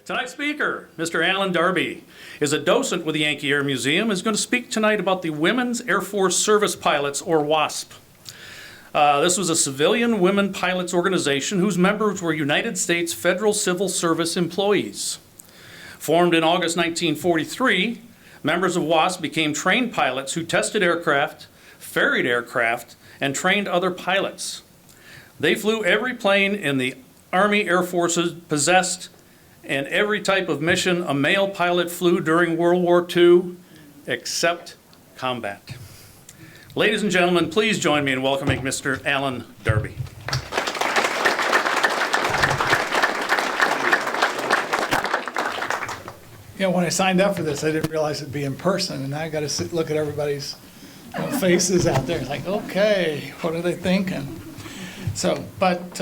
Tonight's speaker, Mr. Alen Darbe, is a docent with the Yankee Air Museum, is going to speak tonight about the Women's Air Force Service Pilots, or WASP. This was a civilian women pilots organization whose members were United States Federal Civil Service employees. Formed in August 1943, members of WASP became trained pilots who tested aircraft, ferried aircraft, and trained other pilots. They flew every plane in the Army Air Forces possessed and every type of mission a male pilot flew during World War II, except combat. Ladies and gentlemen, please join me in welcoming Mr. Alen Darbe. You know, when I signed up for this, I didn't realize it'd be in person, and now I got to look at everybody's faces out there. It's like, okay, what are they thinking? So, but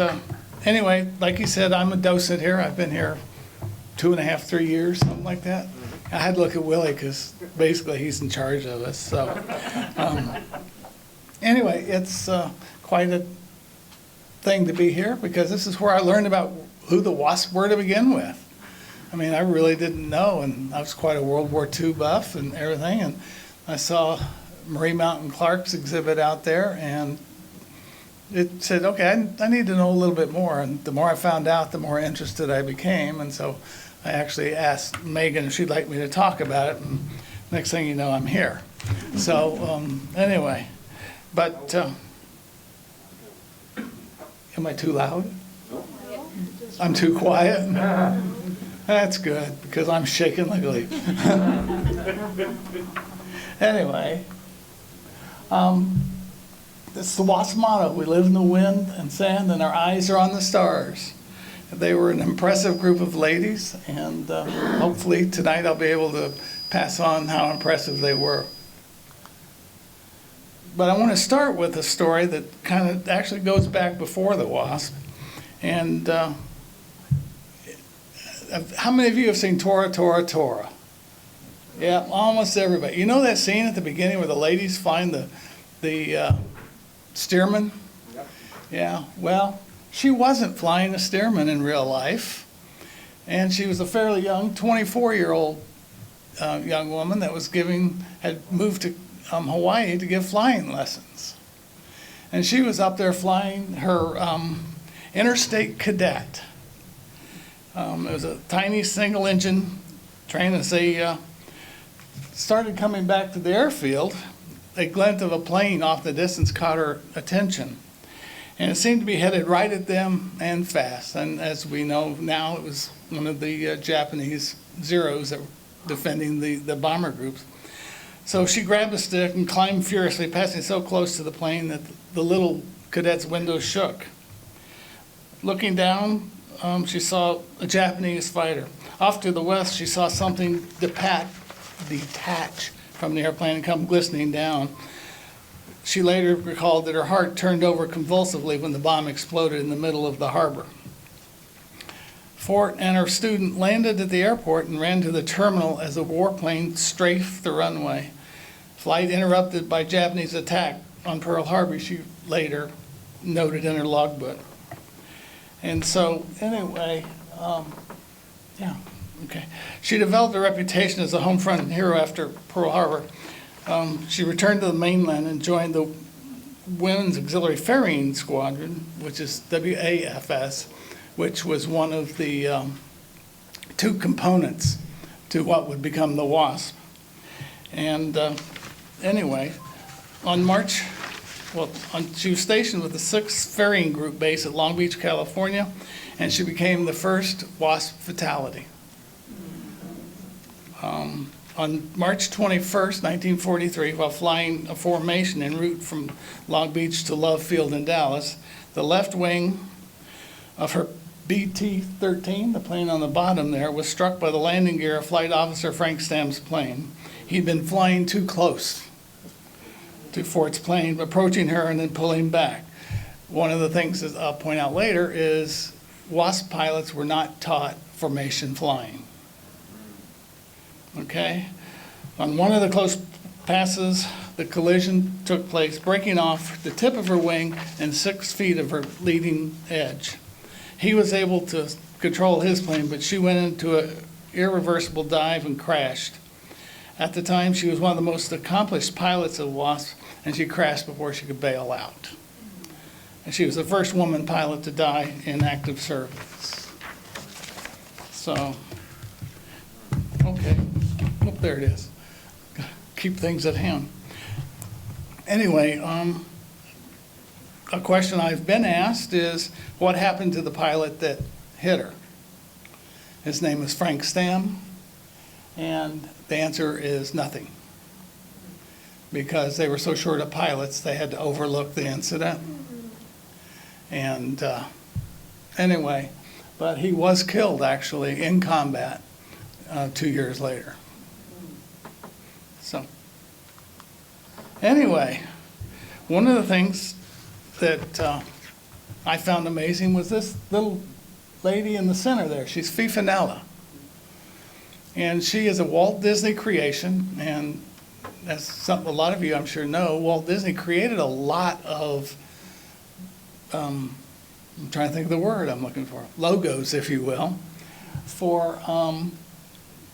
anyway, like you said, I'm a docent here. I've been here 2.5, 3 years, something like that. I had to look at Willie because basically he's in charge of us. So anyway, it's quite a thing to be here because this is where I learned about who the WASP were to begin with. I mean, I really didn't know, and I was quite a World War II buff and everything, and I saw Marie Mountain Clark's exhibit out there, and it said, okay, I need to know a little bit more, and the more I found out, the more interested I became, and so I actually asked Megan if she'd like me to talk about it, and next thing you know, I'm here. So anyway, but am I too loud? I'm too quiet? That's good, because I'm shaking like a leaf. Anyway, it's the WASP motto. We live in the wind and sand, and our eyes are on the stars. They were an impressive group of ladies, and hopefully tonight I'll be able to pass on how impressive they were. But I want to start with a story that kind of actually goes back before the WASP. And how many of you have seen Tora, Tora, Tora? Yeah, almost everybody. You know that scene at the beginning where the ladies find the Stearman? Yep. Yeah, well, she wasn't flying a Stearman in real life. And she was a fairly young, 24-year-old young woman that had moved to Hawaii to give flying lessons. And she was up there flying her interstate cadet. It was a tiny single-engine train. As they started coming back to the airfield, a glint of a plane off the distance caught her attention. And it seemed to be headed right at them and fast. And as we know now, it was one of the Japanese Zeros that were defending the bomber groups. So she grabbed a stick and climbed furiously, passing so close to the plane that the little cadet's window shook. Looking down, she saw a Japanese fighter. Off to the west, she saw something detach from the airplane and come glistening down. She later recalled that her heart turned over convulsively when the bomb exploded in the middle of the harbor. Fort and her student landed at the airport and ran to the terminal as a warplane strafed the runway. Flight interrupted by Japanese attack on Pearl Harbor, she later noted in her logbook. And so, anyway, she developed a reputation as a home front hero after Pearl Harbor. She returned to the mainland and joined the Women's Auxiliary Ferrying Squadron, which is WAFS, which was one of the two components to what would become the WASP. And anyway, she was stationed with the 6th Ferrying Group base at Long Beach, California, and she became the first WASP fatality. On March 21st, 1943, while flying a formation en route from Long Beach to Love Field in Dallas, the left wing of her BT-13, the plane on the bottom there, was struck by the landing gear of Flight Officer Frank Stam's plane. He'd been flying too close to Fort's plane, approaching her and then pulling back. One of the things that I'll point out later is WASP pilots were not taught formation flying. Okay? On one of the close passes, the collision took place, breaking off the tip of her wing and 6 feet of her leading edge. He was able to control his plane, but she went into an irreversible dive and crashed. At the time, she was one of the most accomplished pilots of Wasp, and she crashed before she could bail out. And she was the first woman pilot to die in active service. So, okay. Oh, there it is. Keep things at hand. Anyway, a question I've been asked is, what happened to the pilot that hit her? His name is Frank Stam, and the answer is nothing. Because they were so short of pilots, they had to overlook the incident. And anyway, but he was killed actually in combat 2 years later. So anyway, one of the things that I found amazing was this little lady in the center there. She's Fifinella. And she is a Walt Disney creation, and that's something a lot of you I'm sure know. Walt Disney created a lot of I'm trying to think of the word I'm looking for, logos, if you will, for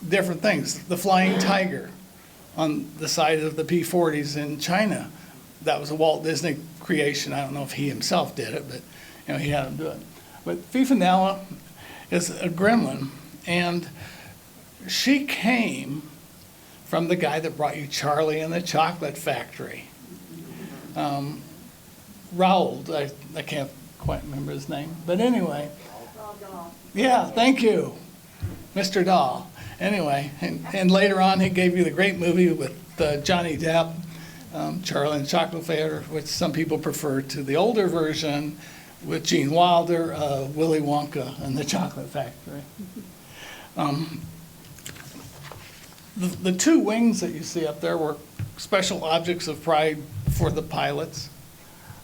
different things. The Flying Tiger on the side of the P-40s in China, that was a Walt Disney creation. I don't know if he himself did it, but you know, he had him do it. But Fifinella is a gremlin, and she came from the guy that brought you Charlie and the Chocolate Factory. Raoul, I can't quite remember his name, but anyway. Yeah, thank you, Mr. Dahl. Anyway, and later on he gave you the great movie with Johnny Depp, Charlie and the Chocolate Factory, which some people prefer to the older version with Gene Wilder, Willy Wonka and the Chocolate Factory. The two wings that you see up there were special objects of pride for the pilots.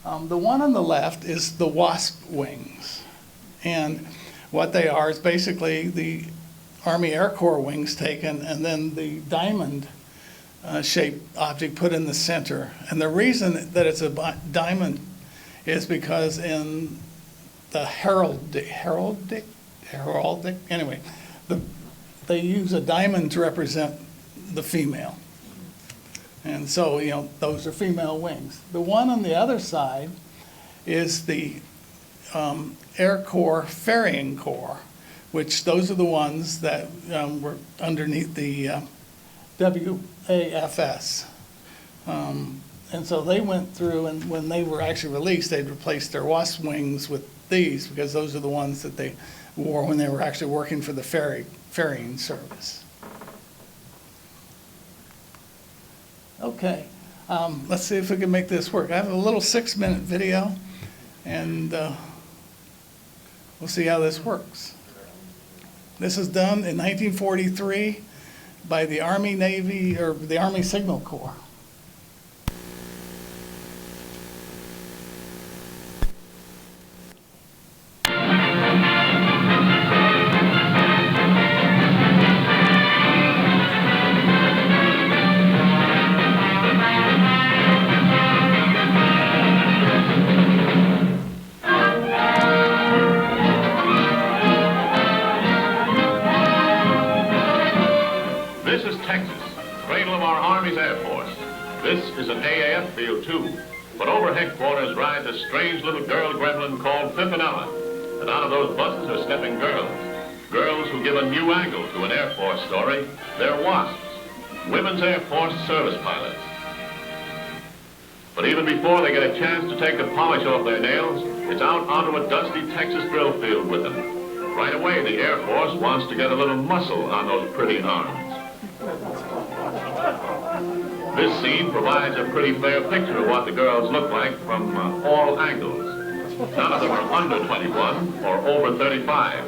The one on the left is the Wasp wings. And what they are is basically the Army Air Corps wings taken and then the diamond shaped object put in the center. And the reason that it's a diamond is because in the heraldic, anyway, they use a diamond to represent the female. And so, you know, those are female wings. The one on the other side is the Air Corps Ferrying Corps, which those are the ones that were underneath the WAFS. And so they went through, and when they were actually released, they'd replaced their Wasp wings with these, because those are the ones that they wore when they were actually working for the ferrying service. Okay, let's see if we can make this work. I have a little 6-minute video, and we'll see how this works. This is done in 1943 by the Army Navy, or the Army Signal Corps. Headquarters rides a strange little girl gremlin called Fifinella. And out of those buses are stepping girls. Girls who give a new angle to an Air Force story. They're WASPs, Women's Air Force Service Pilots. But even before they get a chance to take the polish off their nails, it's out onto a dusty Texas drill field with them. Right away, the Air Force wants to get a little muscle on those pretty arms. This scene provides a pretty fair picture of what the girls look like from all angles. None of them are under 21 or over 35.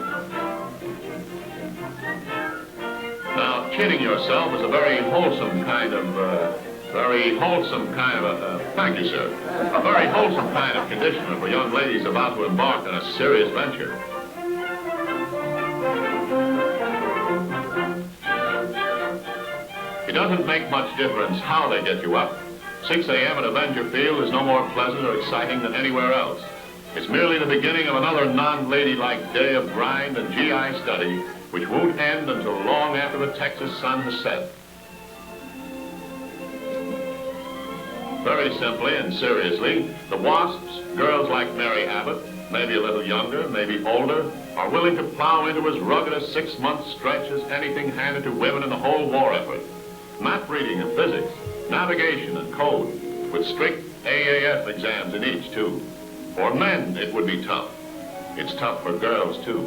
Now, kidding yourself is a very wholesome kind of, thank you, sir, a very wholesome kind of conditioner for young ladies about to embark on a serious venture. It doesn't make much difference how they get you up. 6 a.m. at Avenger Field is no more pleasant or exciting than anywhere else. It's merely the beginning of another non-ladylike day of grind and GI study, which won't end until long after the Texas sun has set. Very simply and seriously, the Wasps, girls like Mary Abbott, maybe a little younger, maybe older, are willing to plow into as rugged a 6-month stretch as anything handed to women in the whole war effort. Map reading and physics, navigation and code, with strict AAF exams in each, too. For men, it would be tough. It's tough for girls, too.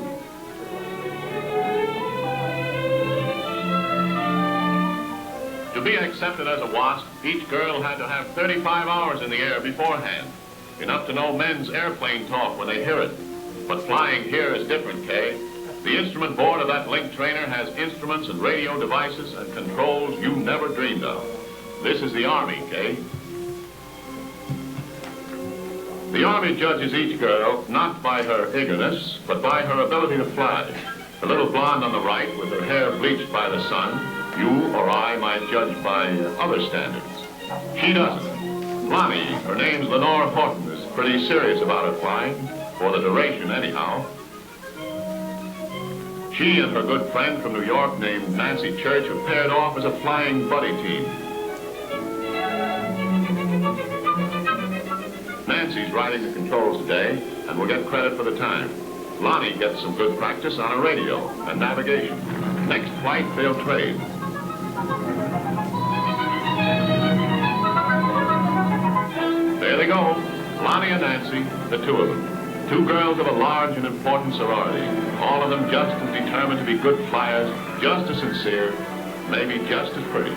To be accepted as a WASP, each girl had to have 35 hours in the air beforehand, enough to know men's airplane talk when they hear it. But flying here is different, Kay. The instrument board of that link trainer has instruments and radio devices and controls you never dreamed of. This is the Army, Kay. The Army judges each girl not by her eagerness, but by her ability to fly. The little blonde on the right with her hair bleached by the sun, you or I might judge by other standards. She doesn't. Lonnie, her name's Lenore Horton, is pretty serious about her flying, for the duration anyhow. She and her good friend from New York named Nancy Church have paired off as a flying buddy team. Nancy's riding the controls today and will get credit for the time. Lonnie gets some good practice on a radio and navigation. Next flight, they'll trade. There they go, Lonnie and Nancy, the two of them. Two girls of a large and important sorority, all of them just as determined to be good flyers, just as sincere, maybe just as pretty.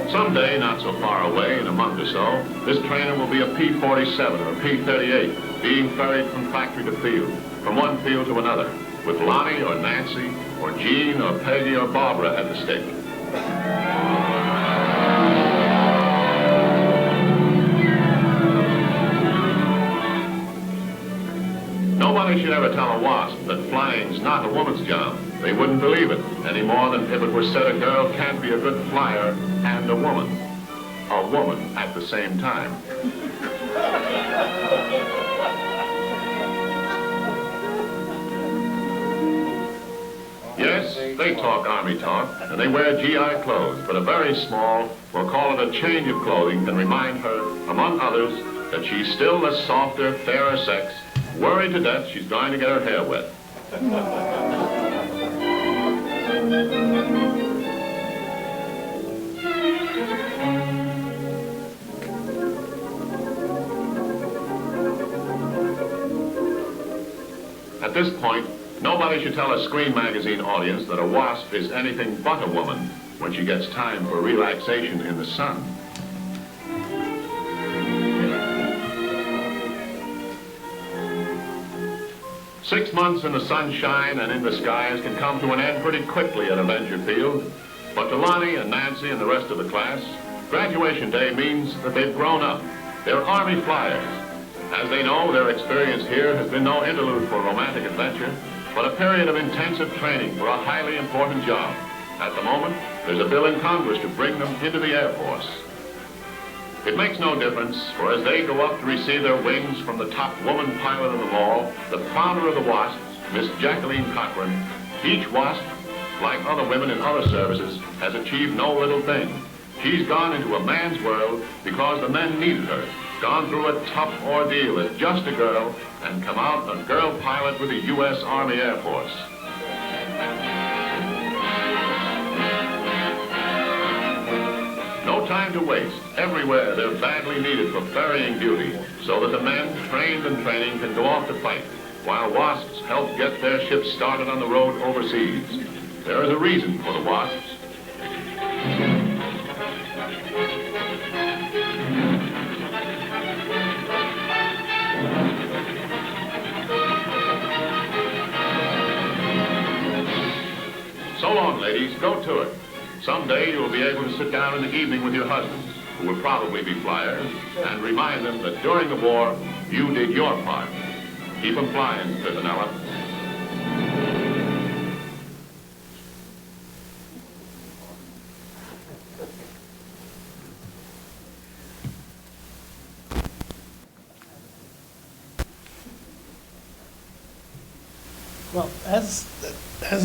Someday, not so far away, in a month or so, this trainer will be a P-47 or P-38, being ferried from factory to field, from one field to another, with Lonnie or Nancy or Jean or Peggy or Barbara at the stake. Nobody should ever tell a WASP that flying's not a woman's job. They wouldn't believe it, any more than if it were said a girl can't be a good flyer and a woman. A woman at the same time. Yes, they talk Army talk, and they wear GI clothes, but a very small, we'll call it a change of clothing, can remind her, among others, that she's still the softer, fairer sex, worried to death she's going to get her hair wet. At this point, nobody should tell a Screen Magazine audience that a WASP is anything but a woman when she gets time for relaxation in the sun. Six months in the sunshine and in the skies can come to an end pretty quickly at a venture field. But to Lonnie and Nancy and the rest of the class, graduation day means that they've grown up. They're Army flyers. As they know, their experience here has been no interlude for romantic adventure, but a period of intensive training for a highly important job. At the moment, there's a bill in Congress to bring them into the Air Force. It makes no difference, for as they go up to receive their wings from the top woman pilot of them all, the founder of the WASPs, Miss Jacqueline Cochran, each WASP, like other women in other services, has achieved no little thing. She's gone into a man's world because the men needed her, gone through a tough ordeal as just a girl, and come out a girl pilot with the U.S. Army Air Force. No time to waste. Everywhere they're badly needed for ferrying duty, so that the men, trained and training, can go off to fight, while WASPs help get their ships started on the road overseas. There is a reason for the WASPs. So long, ladies. Go to it. Someday you'll be able to sit down in the evening with your husbands, who will probably be flyers, and remind them that during the war, you did your part. Keep them flying, Pivanella. Well, as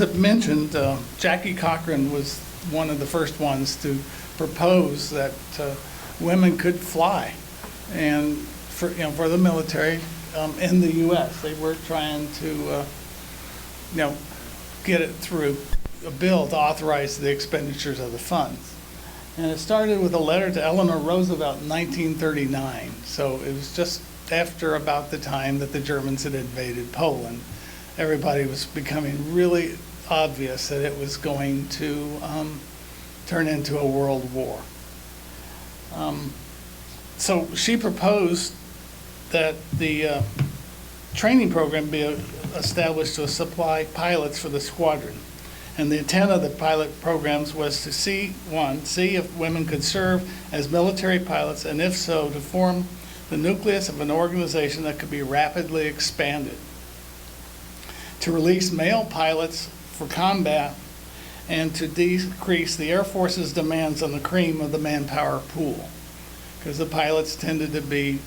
it mentioned, Jackie Cochran was one of the first ones to propose that women could fly, and for the military in the U.S. They were trying to get it through a bill to authorize the expenditures of the funds. And it started with a letter to Eleanor Roosevelt in 1939. So it was just after about the time that the Germans had invaded Poland. Everybody was becoming really obvious that it was going to turn into a world war. So she proposed that the training program be established to supply pilots for the squadron. And the intent of the pilot programs was to see if women could serve as military pilots, and if so, to form the nucleus of an organization that could be rapidly expanded. To release male pilots for combat and to decrease the Air Force's demands on the cream of the manpower pool, because the pilots tended to be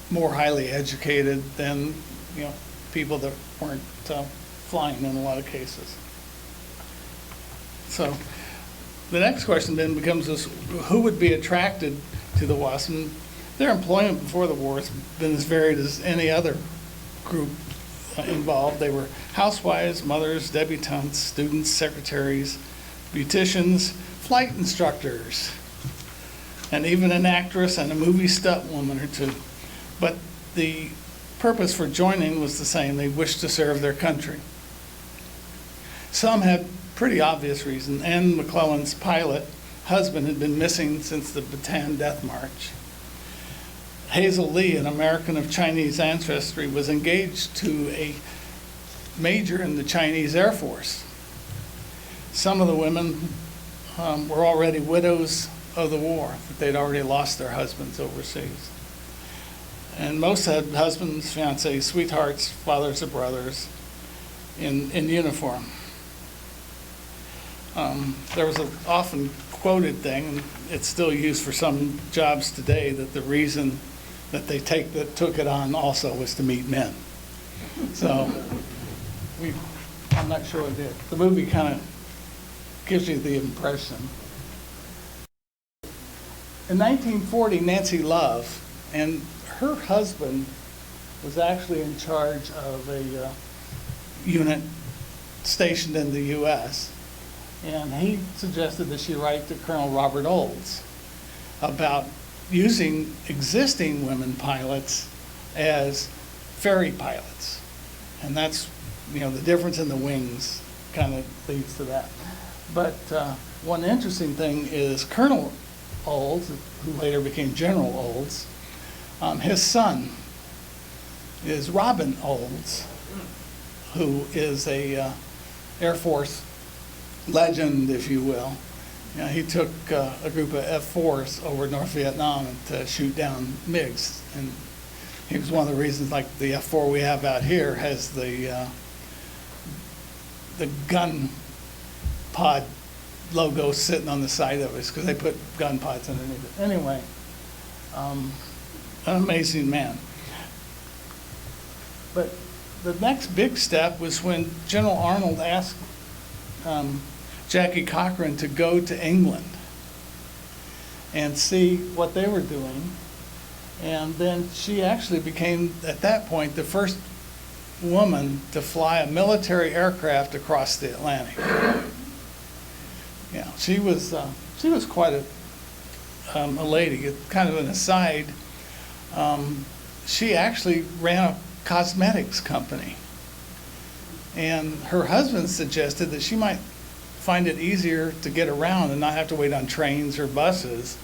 more highly educated than people that weren't flying in a lot of cases. So the next question then becomes this: who would be attracted to the WASP? And their employment before the war has been as varied as any other group involved. They were housewives, mothers, debutantes, students, secretaries, beauticians, flight instructors, and even an actress and a movie stunt woman or two. But the purpose for joining was the same. They wished to serve their country. Some had pretty obvious reason. Anne McClellan's pilot husband had been missing since the Bataan Death March. Hazel Lee, an American of Chinese ancestry, was engaged to a major in the Chinese Air Force. Some of the women were already widows of the war, but they'd already lost their husbands overseas. And most had husbands, fiancés, sweethearts, fathers or brothers in uniform. There was an often quoted thing, and it's still used for some jobs today, that the reason that they took it on also was to meet men. So I'm not sure it did. The movie kind of gives you the impression. In 1940, Nancy Love, and her husband was actually in charge of a unit stationed in the U.S., and he suggested that she write to Colonel Robert Olds about using existing women pilots as ferry pilots. And that's, the difference in the wings kind of leads to that. But one interesting thing is Colonel Olds, who later became General Olds, his son is Robin Olds, who is a Air Force legend, if you will. He took a group of F-4s over North Vietnam to shoot down MiGs, and he was one of the reasons, like the F-4 we have out here has the gun pod logo sitting on the side of it, because they put gun pods underneath it. Anyway, an amazing man. But the next big step was when General Arnold asked Jackie Cochran to go to England and see what they were doing. And then she actually became, at that point, the first woman to fly a military aircraft across the Atlantic. She was quite a lady. Kind of an aside, she actually ran a cosmetics company. And her husband suggested that she might find it easier to get around and not have to wait on trains or buses,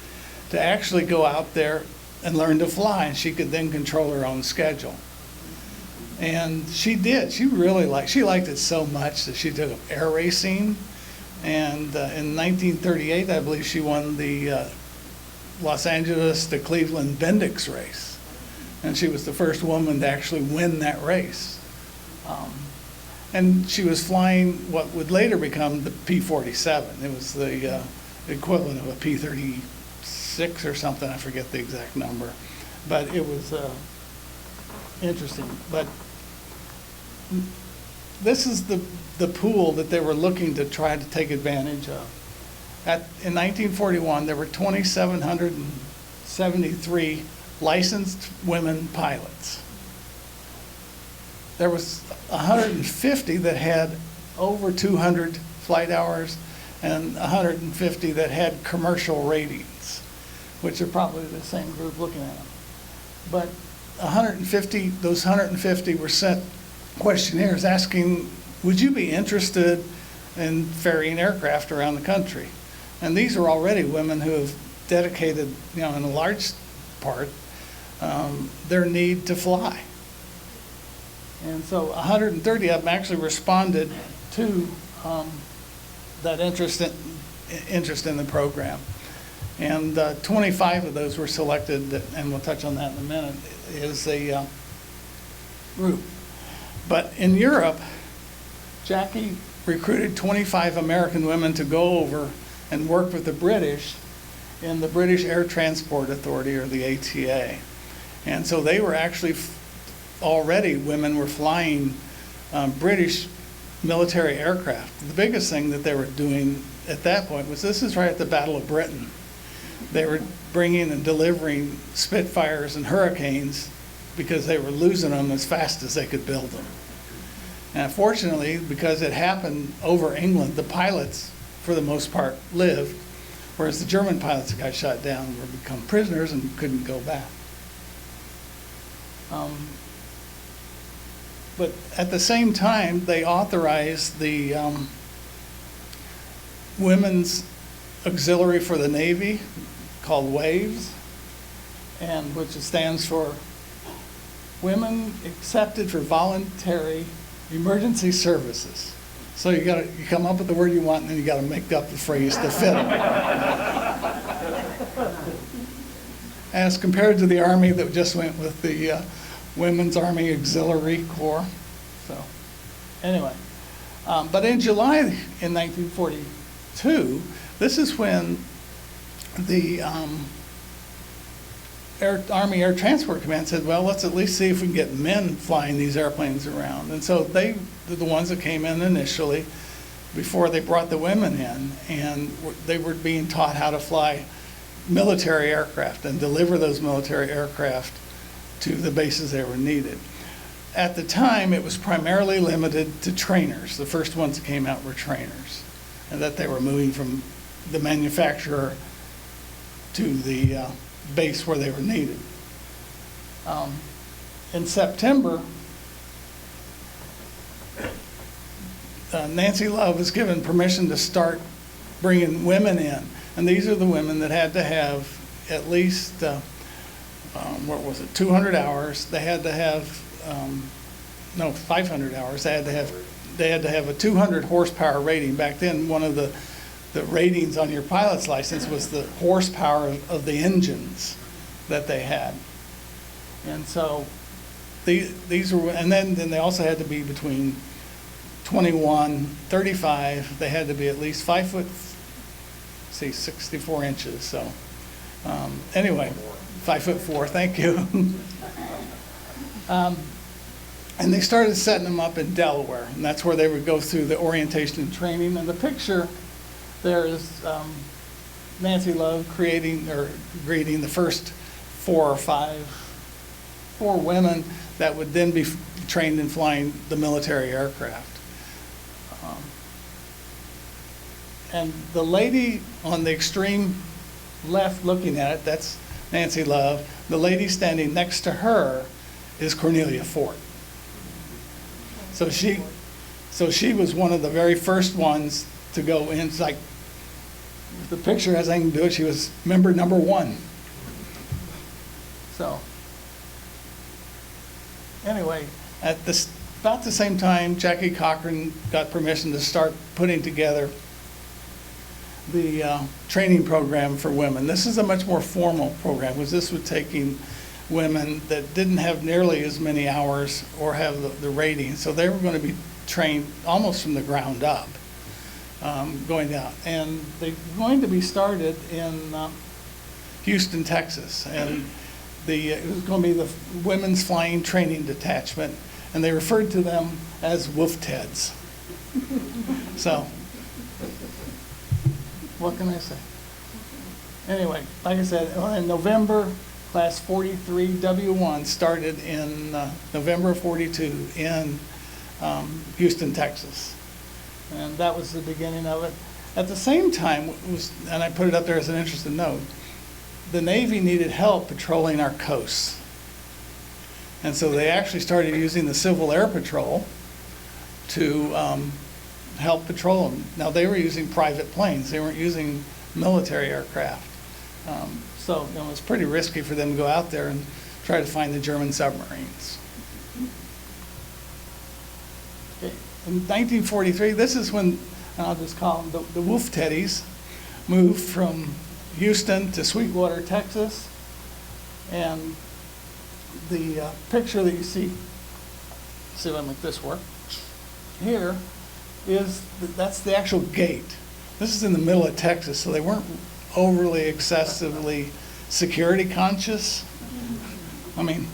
to actually go out there and learn to fly, and she could then control her own schedule. And she did. She liked it so much that she took up air racing. And in 1938, I believe she won the Los Angeles to Cleveland Bendix race. And she was the first woman to actually win that race. And she was flying what would later become the P-47. It was the equivalent of a P-36 or something. I forget the exact number. But it was interesting. But this is the pool that they were looking to try to take advantage of. In 1941, there were 2,773 licensed women pilots. There was 150 that had over 200 flight hours and 150 that had commercial ratings, which are probably the same group looking at them. But those 150 were sent questionnaires asking, would you be interested in ferrying aircraft around the country? And these are already women who have dedicated, in a large part, their need to fly. And so 130 of them actually responded to that interest in the program. And 25 of those were selected, and we'll touch on that in a minute, is a group. But in Europe, Jackie recruited 25 American women to go over and work with the British in the British Air Transport Authority, or the ATA. And so they were actually already, women were flying British military aircraft. The biggest thing that they were doing at that point was, this is right at the Battle of Britain. They were bringing and delivering Spitfires and Hurricanes because they were losing them as fast as they could build them. And fortunately, because it happened over England, the pilots, for the most part, lived, whereas the German pilots that got shot down were become prisoners and couldn't go back. But at the same time, they authorized the Women's Auxiliary for the Navy, called WAVES, and which stands for Women Accepted for Voluntary Emergency Services. So you come up with the word you want, and then you got to make up the phrase to fit it. As compared to the Army that just went with the Women's Army Auxiliary Corps. So anyway, but in July in 1942, this is when the Army Air Transport Command said, well, let's at least see if we can get men flying these airplanes around. And so they were the ones that came in initially before they brought the women in, and they were being taught how to fly military aircraft and deliver those military aircraft to the bases they were needed. At the time, it was primarily limited to trainers. The first ones that came out were trainers, and that they were moving from the manufacturer to the base where they were needed. In September, Nancy Love was given permission to start bringing women in. And these are the women that had to have at least, 200 hours. They had to have, 500 hours. They had to have a 200 horsepower rating. Back then, one of the ratings on your pilot's license was the horsepower of the engines that they had. And so these were, and then they also had to be between 21, 35. They had to be at least 5 foot, 64 inches. So anyway, 5'4", thank you. And they started setting them up in Delaware, and that's where they would go through the orientation and training. And the picture there is Nancy Love greeting the first 4 or 4 women that would then be trained in flying the military aircraft. And the lady on the extreme left looking at it, that's Nancy Love. The lady standing next to her is Cornelia Fort. So she was one of the very first ones to go in. It's like, if the picture has anything to do with it, she was member number 1. So anyway, about the same time, Jackie Cochran got permission to start putting together the training program for women. This is a much more formal program, because this was taking women that didn't have nearly as many hours or have the rating. So they were going to be trained almost from the ground up, going out. And they're going to be started in Houston, Texas. And it was going to be the Women's Flying Training Detachment. and they referred to them as wolf-teds. So, what can I say? Anyway, like I said, in November, class 43 W1 started in November of 42 in Houston, Texas. And that was the beginning of it. At the same time, and I put it up there as an interesting note, the Navy needed help patrolling our coasts. And so they actually started using the Civil Air Patrol to help patrol them. Now, they were using private planes. They weren't using military aircraft. So it was pretty risky for them to go out there and try to find the German submarines. Okay. In 1943, this is when, and I'll just call them the Wolf Teddies, moved from Houston to Sweetwater, Texas. And the picture that you see if I make this work, here that's the actual gate. This is in the middle of Texas, so they weren't overly excessively security conscious. I mean,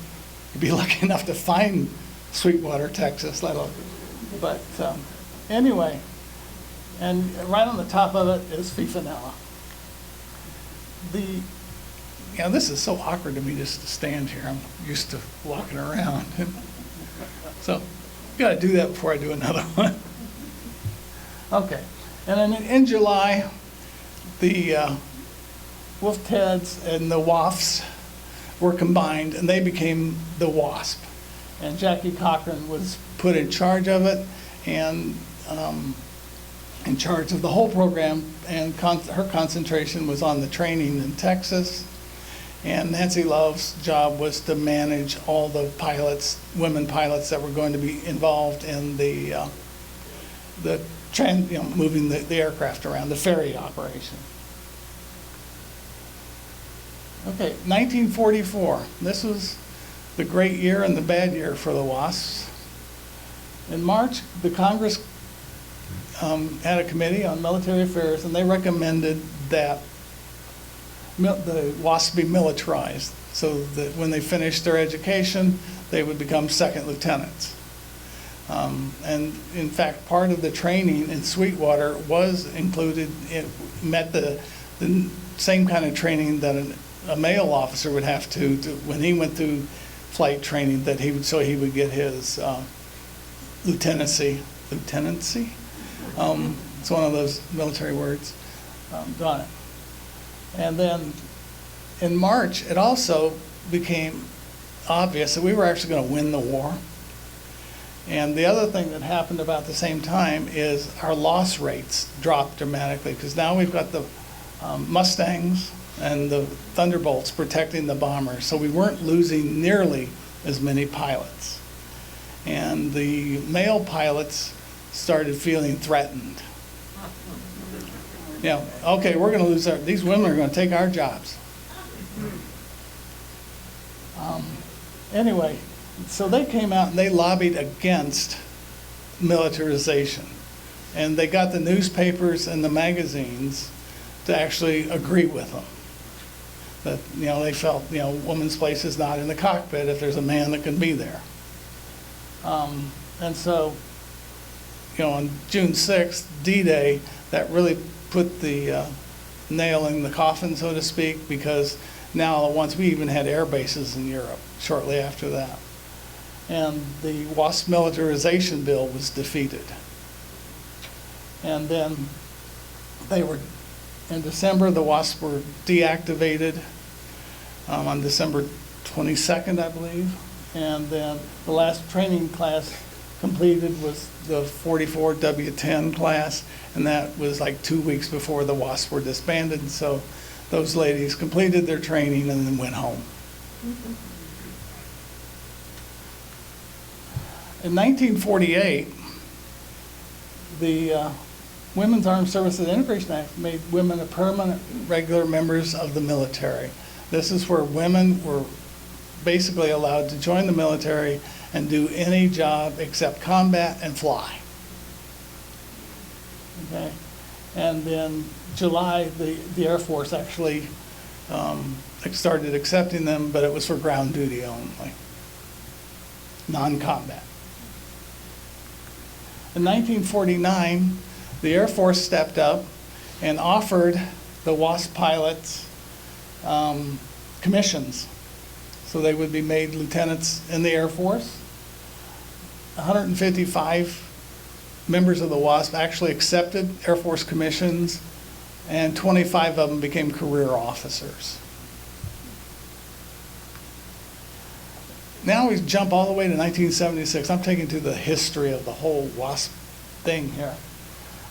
you'd be lucky enough to find Sweetwater, Texas, let alone. But anyway, and right on the top of it is Fifanella. This is so awkward to me just to stand here. I'm used to walking around. So, got to do that before I do another one. Okay, and then in July, the Wolf-Teds and the Wasps were combined, and they became the Wasp. And Jackie Cochran was put in charge of it, and in charge of the whole program, and her concentration was on the training in Texas. And Nancy Love's job was to manage all the pilots, women pilots that were going to be involved in moving the aircraft around, the ferry operation. Okay, 1944. This was the great year and the bad year for the Wasps. In March, the Congress had a committee on military affairs, and they recommended that the Wasps be militarized so that when they finished their education, they would become second lieutenants. And in fact, part of the training in Sweetwater was included, it met the same kind of training that a male officer would have to when he went through flight training, that he would get his lieutenancy. Lieutenancy? It's one of those military words. Got it. And then in March, it also became obvious that we were actually going to win the war. And the other thing that happened about the same time is our loss rates dropped dramatically, because now we've got the Mustangs and the Thunderbolts protecting the bombers. So we weren't losing nearly as many pilots. And the male pilots started feeling threatened. Okay, we're going to lose these women are going to take our jobs. Anyway, so they came out and they lobbied against militarization. And they got the newspapers and the magazines to actually agree with them. That, they felt, woman's place is not in the cockpit if there's a man that can be there. And so, on June 6th, D-Day, that really put the nail in the coffin, so to speak, because now once we even had air bases in Europe shortly after that. And the WASP militarization bill was defeated. And then in December, the WASP were deactivated on December 22nd, I believe. And then the last training class completed was the 44 W10 class, and that was like 2 weeks before the WASP were disbanded. So those ladies completed their training and then went home. In 1948, the Women's Armed Services Integration Act made women a permanent regular members of the military. This is where women were basically allowed to join the military and do any job except combat and fly. Okay, and then July, the Air Force actually started accepting them, but it was for ground duty only, non-combat. In 1949, the Air Force stepped up and offered the WASP pilots commissions. So they would be made lieutenants in the Air Force. 155 members of the WASP actually accepted Air Force commissions, and 25 of them became career officers. Now we jump all the way to 1976. I'm taking to the history of the whole WASP thing here.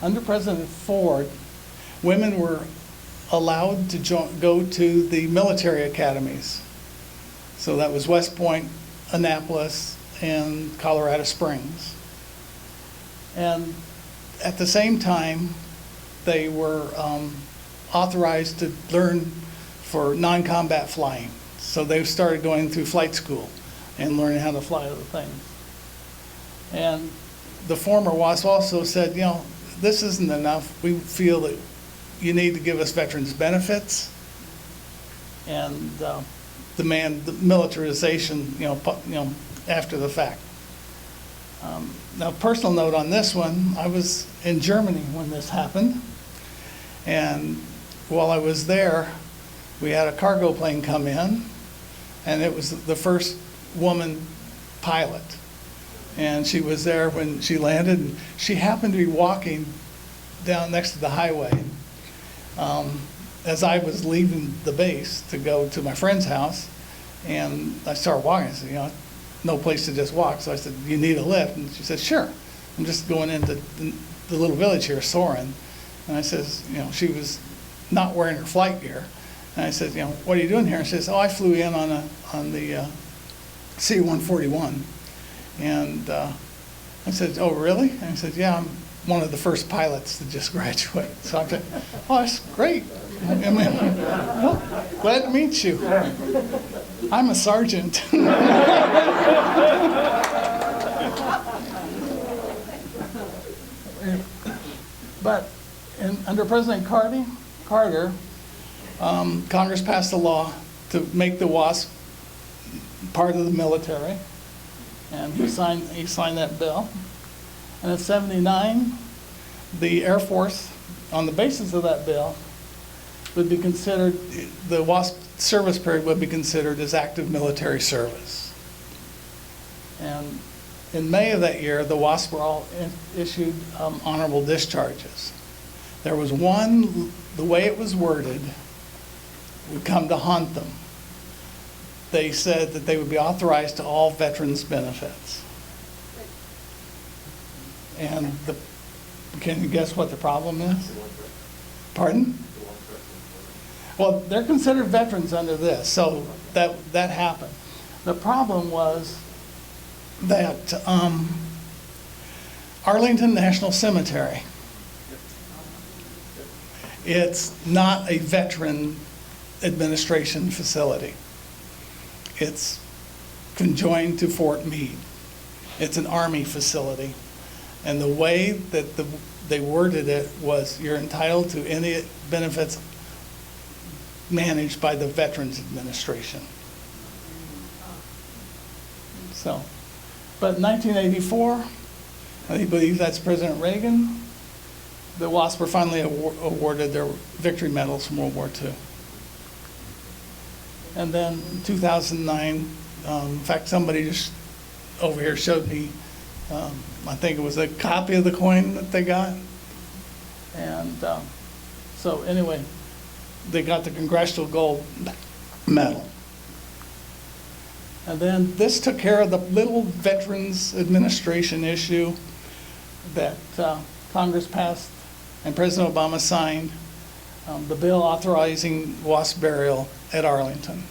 Under President Ford, women were allowed to go to the military academies. So that was West Point, Annapolis, and Colorado Springs. And at the same time, they were authorized to learn for non-combat flying. So they started going through flight school and learning how to fly the things. And the former WASP also said, you know, this isn't enough. We feel that you need to give us veterans benefits and demand the militarization, you know, after the fact. Now, personal note on this one, I was in Germany when this happened, and while I was there, we had a cargo plane come in, and it was the first woman pilot. And she was there when she landed, and she happened to be walking down next to the highway. As I was leaving the base to go to my friend's house, and I started walking, I said, you know, no place to just walk. So I said, you need a lift? And she said, sure. I'm just going into the little village here, Soren. And I says, you know, she was not wearing her flight gear. And I said, you know, what are you doing here? And she says, oh, I flew in on the C-141. And I said, oh, really? And I said, yeah, I'm one of the first pilots to just graduate. So I said, oh, that's great. I mean, well, glad to meet you. I'm a sergeant. But under President Carter, Congress passed a law to make the WASP part of the military, and he signed that bill. And in '79, the Air Force, on the basis of that bill, would be considered, the WASP service period would be considered as active military service. And in May of that year, the WASP were all issued honorable discharges. There was one, the way it was worded, would come to haunt them. They said that they would be authorized to all veterans' benefits. And can you guess what the problem is? Pardon? Well, they're considered veterans under this, so that happened. The problem was that Arlington National Cemetery, it's not a veteran administration facility. It's conjoined to Fort Meade. It's an Army facility. And the way that they worded it was, you're entitled to any benefits managed by the Veterans Administration. So, but in 1984, I believe that's President Reagan, the WASP were finally awarded their victory medals from World War II. And then in 2009, in fact, somebody just over here showed me, I think it was a copy of the coin that they got. And so anyway, they got the Congressional Gold Medal. And then this took care of the little Veterans Administration issue that Congress passed and President Obama signed, the bill authorizing WASP burial at Arlington.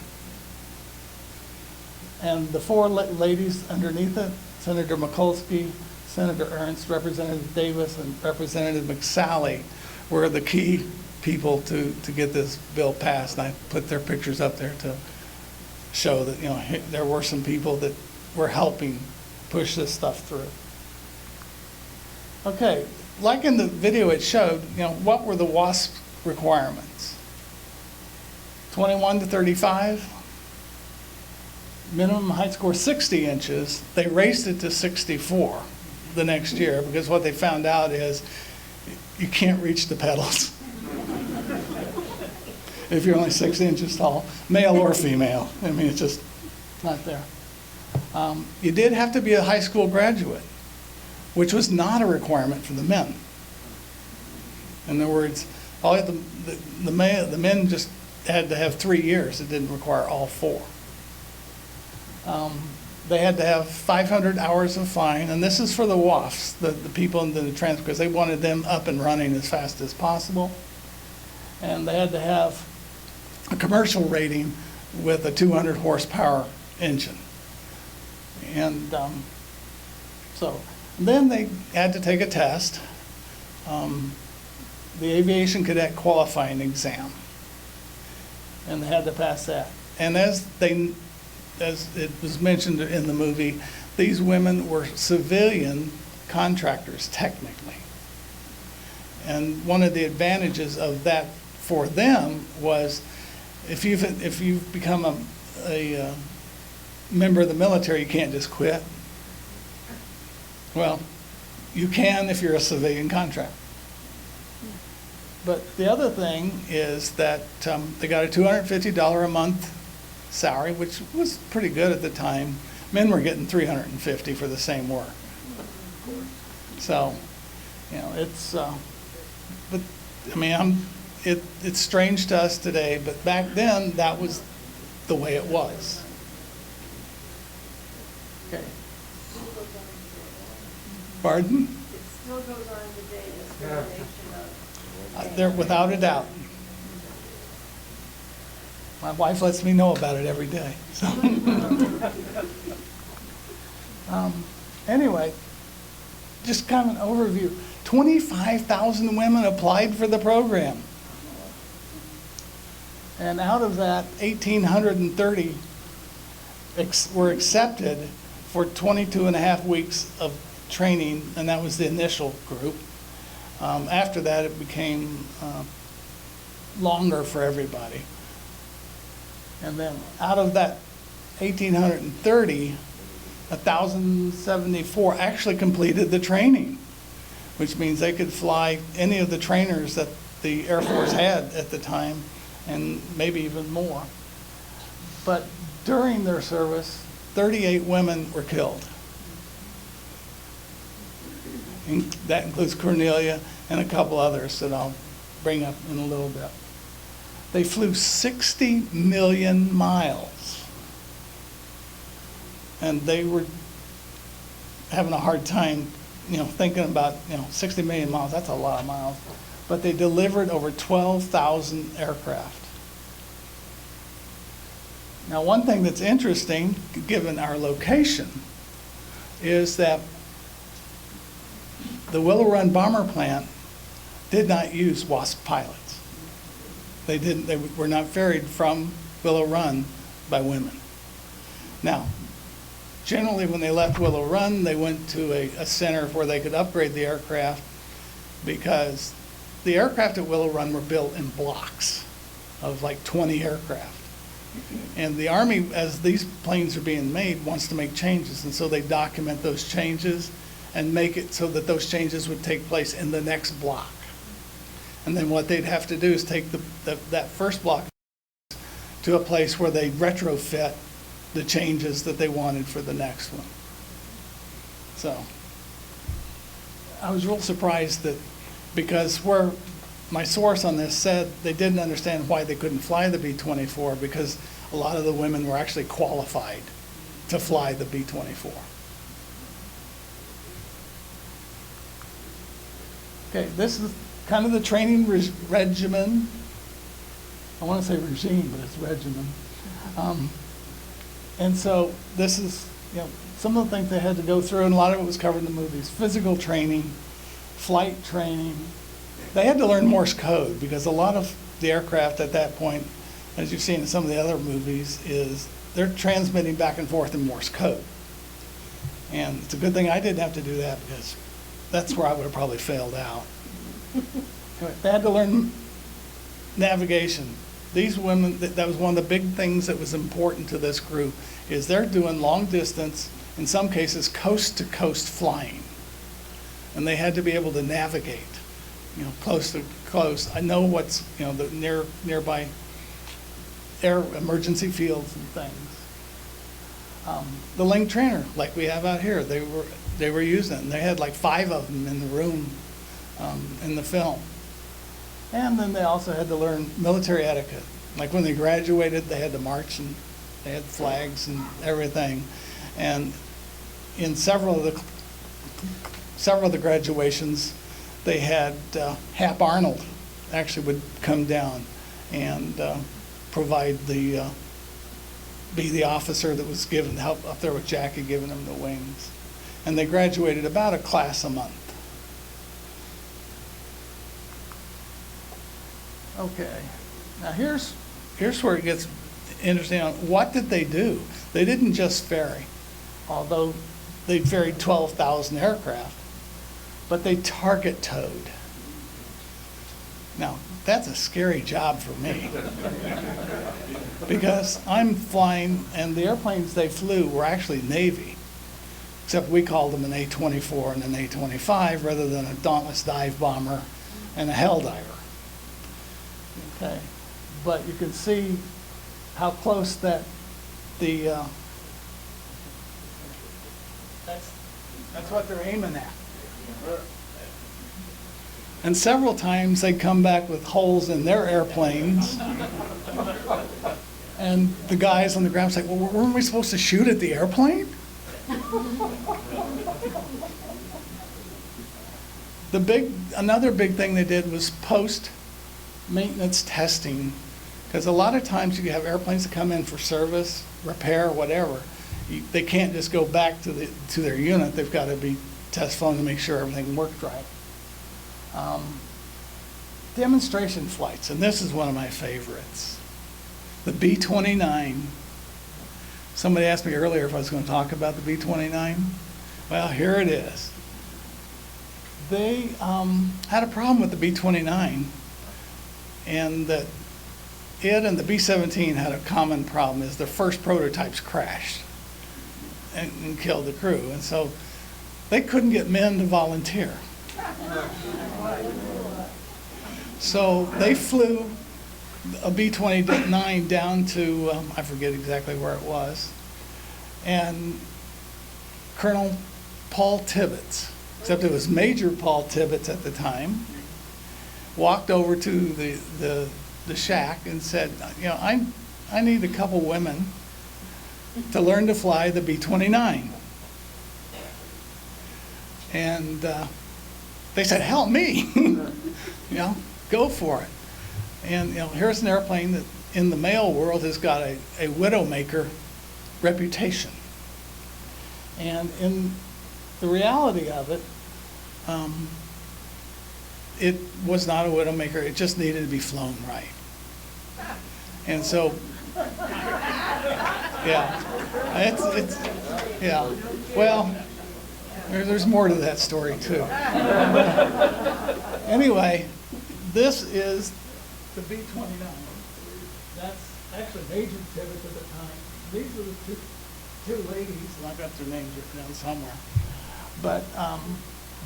And the four ladies underneath it, Senator Mikulski, Senator Ernst, Representative Davis, and Representative McSally, were the key people to get this bill passed. And I put their pictures up there to show that, you know, there were some people that were helping push this stuff through. Okay, like in the video it showed, you know, what were the WASP requirements? 21 to 35, minimum height score 60 inches. They raised it to 64. the next year, because what they found out is you can't reach the pedals if you're only 6 inches tall, male or female. I mean, it's just not there. You did have to be a high school graduate, which was not a requirement for the men. In other words, the men just had to have 3 years. It didn't require all 4. They had to have 500 hours of flying, and this is for the WAFs, the people in the trans, because they wanted them up and running as fast as possible. And they had to have a commercial rating with a 200 horsepower engine. And so then they had to take a test, the aviation cadet qualifying exam, and they had to pass that. And as it was mentioned in the movie, these women were civilian contractors technically. And one of the advantages of that for them was if you've become a member of the military, you can't just quit. Well, you can if you're a civilian contractor. But the other thing is that they got a $250 a month salary, which was pretty good at the time. Men were getting $350 for the same work. So, you know, it's, but I mean, it's strange to us today, but back then that was the way it was. Okay. Pardon? It still goes on today, discrimination of. There, without a doubt. My wife lets me know about it every day. So. Anyway, just kind of an overview. 25,000 women applied for the program. And out of that, 1,830 were accepted for 22 and a half weeks of training, and that was the initial group. After that, it became longer for everybody. And then out of that 1,830, 1,074 actually completed the training, which means they could fly any of the trainers that the Air Force had at the time, and maybe even more. But during their service, 38 women were killed. And that includes Cornelia and a couple others that I'll bring up in a little bit. They flew 60 million miles. And they were having a hard time, thinking about, 60 million miles, that's a lot of miles. But they delivered over 12,000 aircraft. Now, one thing that's interesting, given our location, is that the Willow Run bomber plant did not use Wasp pilots. They were not ferried from Willow Run by women. Now, generally when they left Willow Run, they went to a center where they could upgrade the aircraft, because the aircraft at Willow Run were built in blocks of like 20 aircraft. And the Army, as these planes are being made, wants to make changes, and so they document those changes and make it so that those changes would take place in the next block. And then what they'd have to do is take that first block to a place where they retrofit the changes that they wanted for the next one. So I was real surprised that, because where my source on this said they didn't understand why they couldn't fly the B-24, because a lot of the women were actually qualified to fly the B-24. Okay, this is kind of the training regimen. I want to say regime, but it's regimen. And so this is, some of the things they had to go through, and a lot of it was covered in the movies. Physical training, flight training. They had to learn Morse code, because a lot of the aircraft at that point, as you've seen in some of the other movies, is they're transmitting back and forth in Morse code. And it's a good thing I didn't have to do that, because that's where I would have probably failed out. Anyway, they had to learn navigation. These women, that was one of the big things that was important to this group, is they're doing long distance, in some cases coast to coast flying. and they had to be able to navigate, close to close. I know what's, the nearby air emergency fields and things. The Link trainer, like we have out here, they were using it, and they had like 5 of them in the room in the film. And then they also had to learn military etiquette. Like when they graduated, they had to march, and they had flags and everything. And in several of the graduations, they had Hap Arnold actually would come down and provide be the officer that was given help up there with Jackie, giving them the wings. And they graduated about a class a month. Okay, now here's where it gets interesting. What did they do? They didn't just ferry, although they ferried 12,000 aircraft, but they target towed. Now, that's a scary job for me because I'm flying, and the airplanes they flew were actually Navy, except we called them an A-24 and an A-25 rather than a Dauntless dive bomber and a Helldiver. Okay, but you can see how close that's what they're aiming at. And several times they come back with holes in their airplanes. And the guys on the ground say, well, weren't we supposed to shoot at the airplane? Another big thing they did was post-maintenance testing. Because a lot of times you have airplanes that come in for service, repair, whatever. They can't just go back to their unit. They've got to be test flown to make sure everything worked right. Demonstration flights, and this is one of my favorites. The B-29. Somebody asked me earlier if I was going to talk about the B-29. Well, here it is. They had a problem with the B-29, and that it and the B-17 had a common problem, is their first prototypes crashed and killed the crew. And so they couldn't get men to volunteer. So they flew a B-29 down to, I forget exactly where it was, and Colonel Paul Tibbets, except it was Major Paul Tibbets at the time, walked over to the shack and said, I need a couple women to learn to fly the B-29. And they said, help me, go for it. And here's an airplane that in the male world has got a widowmaker reputation. And in the reality of it, it was not a widowmaker, it just needed to be flown right. And so, well, there's more to that story too. Anyway, this is the B-29. That's actually Major Tibbets at the time. These are the two ladies, and I've got their names written down somewhere. But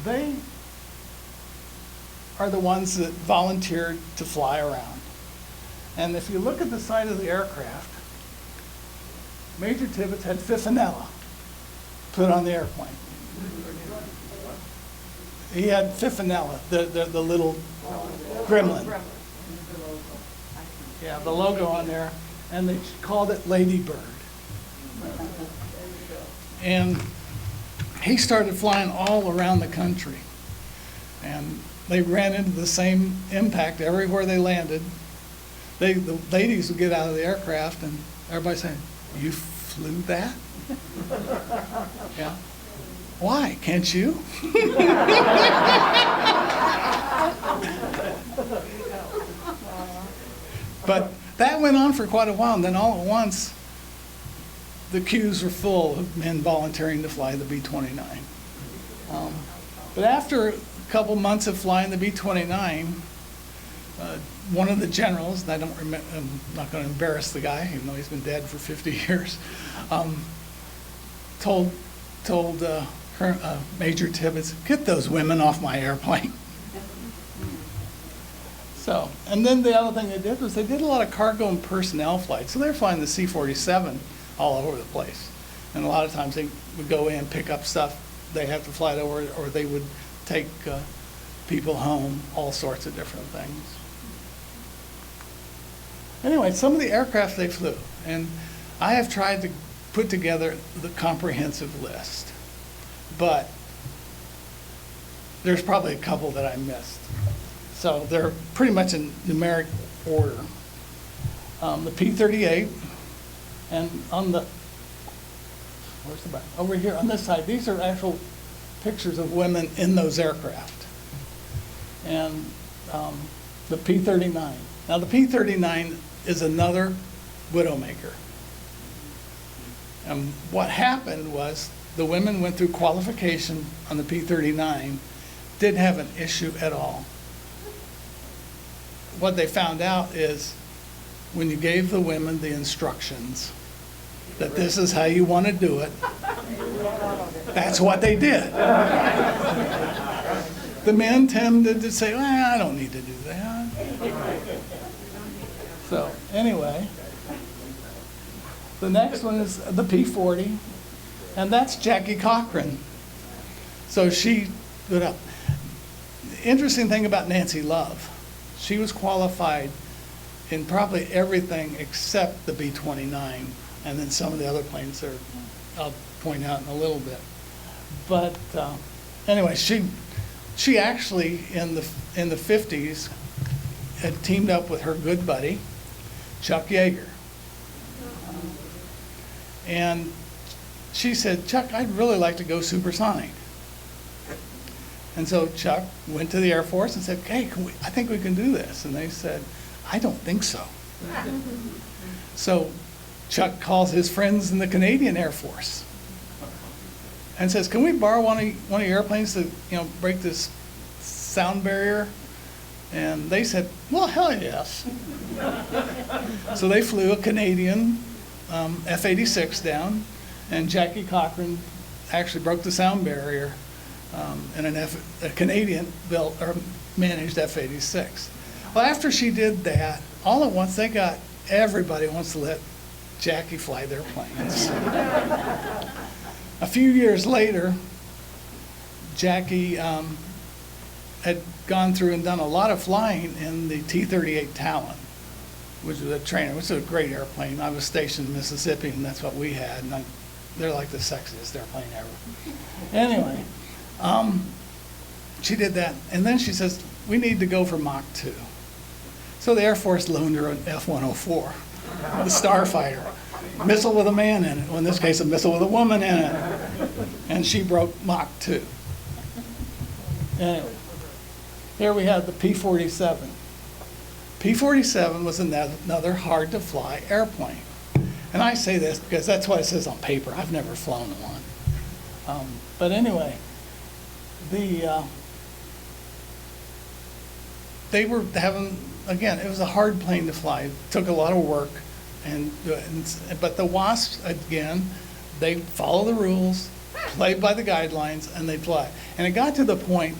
they are the ones that volunteered to fly around. And if you look at the side of the aircraft, Major Tibbets had Fifinella put on the airplane. He had Fifinella, the little gremlin. Yeah, the logo on there, and they called it Lady Bird. And he started flying all around the country. And they ran into the same impact everywhere they landed. The ladies would get out of the aircraft, and everybody's saying, "You flew that?" Yeah. Why? Can't you? But that went on for quite a while, and then all at once, the queues were full of men volunteering to fly the B-29. But after a couple months of flying the B-29, one of the generals, and I'm not going to embarrass the guy, even though he's been dead for 50 years, told Major Tibbetts, get those women off my airplane. So, and then the other thing they did was they did a lot of cargo and personnel flights. So they're flying the C-47 all over the place. And a lot of times they would go in, pick up stuff they have to fly it over, or they would take people home, all sorts of different things. Anyway, some of the aircraft they flew, and I have tried to put together the comprehensive list, but there's probably a couple that I missed. So they're pretty much in numeric order. The P-38, and on the, where's the back? Over here on this side, these are actual pictures of women in those aircraft. And the P-39. Now the P-39 is another Widowmaker. And what happened was the women went through qualification on the P-39, didn't have an issue at all. What they found out is when you gave the women the instructions that this is how you want to do it, that's what they did. The men tended to say, well, I don't need to do that. So anyway, the next one is the P-40, and that's Jackie Cochran. So she put up. The interesting thing about Nancy Love, she was qualified in probably everything except the B-29, and then some of the other planes there I'll point out in a little bit. But anyway, she actually in the 50s had teamed up with her good buddy Chuck Yeager, and she said, Chuck, I'd really like to go supersonic. And so Chuck went to the Air Force and said, hey, I think we can do this. And they said, I don't think so. So Chuck calls his friends in the Canadian Air Force and says, can we borrow one of your airplanes to break this sound barrier? And they said, well, hell yes. So they flew a Canadian F-86 down, and Jackie Cochran actually broke the sound barrier in a Canadian built or managed F-86. Well, after she did that, all at once everybody wants to let Jackie fly their planes. A few years later, Jackie had gone through and done a lot of flying in the T-38 Talon, which was a trainer, which is a great airplane. I was stationed in Mississippi, and that's what we had. And they're like the sexiest airplane ever. Anyway, she did that, and then she says, we need to go for Mach 2. So the Air Force loaned her an F-104, the Starfighter, missile with a man in it. Well, in this case, a missile with a woman in it. And she broke Mach 2. Anyway, here we have the P-47. P-47 was another hard-to-fly airplane. And I say this because that's what it says on paper. I've never flown one. But anyway, they were having, again, it was a hard plane to fly. It took a lot of work. But the Wasps, again, they follow the rules, play by the guidelines, and they fly. And it got to the point